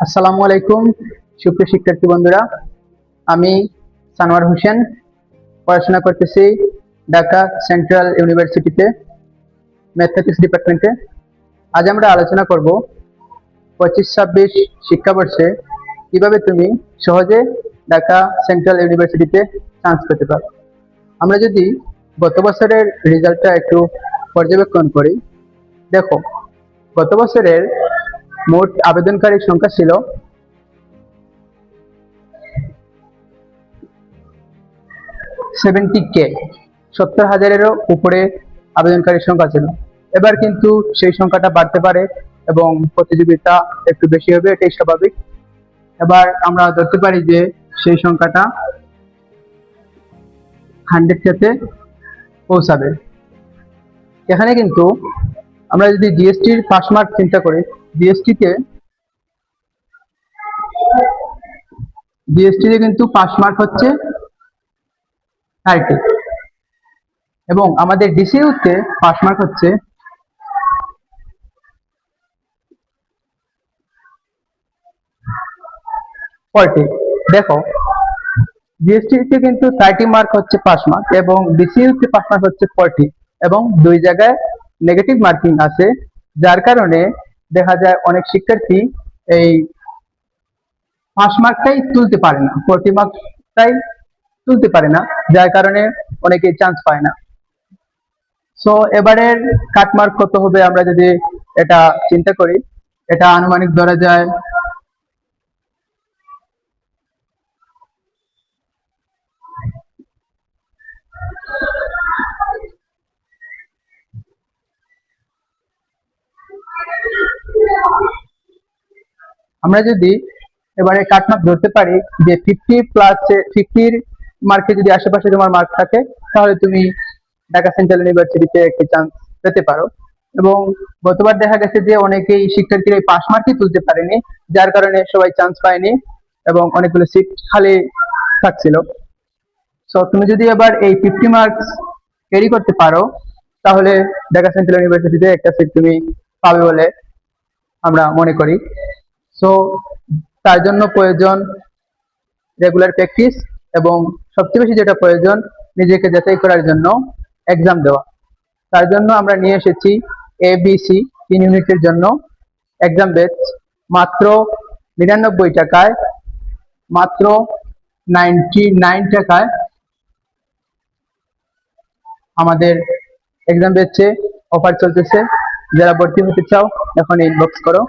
আসসালামু আলাইকুম সুপ্রিয় শিক্ষার্থী বন্ধুরা, আমি সানোয়ার হোসেন পড়াশোনা করতেছি ঢাকা সেন্ট্রাল ইউনিভার্সিটিতে ম্যাথমেটিক্স ডিপার্টমেন্টে। আজ আমরা আলোচনা করব 25-26 শিক্ষাবর্ষে কিভাবে তুমি সহজে ঢাকা সেন্ট্রাল ইউনিভার্সিটিতে চান্স পেতে পারো। আমরা যদি গত বছরের রেজাল্টটা একটু পর্যবেক্ষণ করি, দেখো গত বছরের মোট আবেদনকারীর সংখ্যা ছিল 70K, 70,000-এরও উপরে আবেদনকারীর সংখ্যা ছিল। এবার কিন্তু সেই সংখ্যাটা বাড়তে পারে এবং প্রতিযোগিতা একটু বেশি হবে, এটাই স্বাভাবিক। এবার আমরা ধরতে পারি যে সেই সংখ্যাটা 100-তে পৌঁছাবে। এখানে কিন্তু আমরা যদি জিএসটির পাস মার্ক চিন্তা করি, জিএসটিতে কিন্তু পাস মার্ক হচ্ছে 30 এবং আমাদের ডিসিইউতে পাস মার্ক হচ্ছে 40। দেখো জিএসটিতে কিন্তু 30 মার্ক হচ্ছে পাস মার্ক এবং ডিসিইউতে পাস মার্ক হচ্ছে 40 এবং দুই জায়গায় নেগেটিভ মার্কিং আছে, যার কারণে দেখা যায় অনেক শিক্ষার্থী এই পাস মার্কটাই তুলতে পারে না, 40 মার্কটাই তুলতে পারে না, যার কারণে অনেকেই চান্স পায় না। সো এবারের কাট মার্ক কত হবে আমরা যদি এটা চিন্তা করি, এটা আনুমানিক ধরা যায় আমরা যদি এবারে কাট মার্ক ধরতে পারি যে 50 মার্কে যদি আশেপাশে তোমার মার্ক থাকে, তাহলে তুমি ঢাকা সেন্ট্রাল ইউনিভার্সিটিতে একটি চান্স পেতে পারো। এবং গতবার দেখা গেছে যে অনেকেই শিক্ষার্থীরা এই পাস মার্কই তুলতে পারেনি, যার কারণে সবাই চান্স পায়নি এবং অনেকগুলো সিট খালি থাকছিল। সো তুমি যদি এবার এই 50 মার্কস ক্যারি করতে পারো, তাহলে ঢাকা সেন্ট্রাল ইউনিভার্সিটিতে একটা সিট তুমি পাবে বলে আমরা মনে করি। সো তার জন্য প্রয়োজন রেগুলার প্র্যাকটিস এবং সবচেয়ে বেশি যেটা প্রয়োজন, নিজেকে যাচাই করার জন্য এক্সাম দেওয়া। তার জন্য আমরা নিয়ে এসেছি ABC 3 ইউনিটের জন্য এক্সাম ব্যাচ মাত্র 99 টাকায়, মাত্র 99 টাকায় আমাদের এক্সাম ব্যাচে অফার চলতেছে। যারা ভর্তি হতে চাও এখন ইনবক্স করো।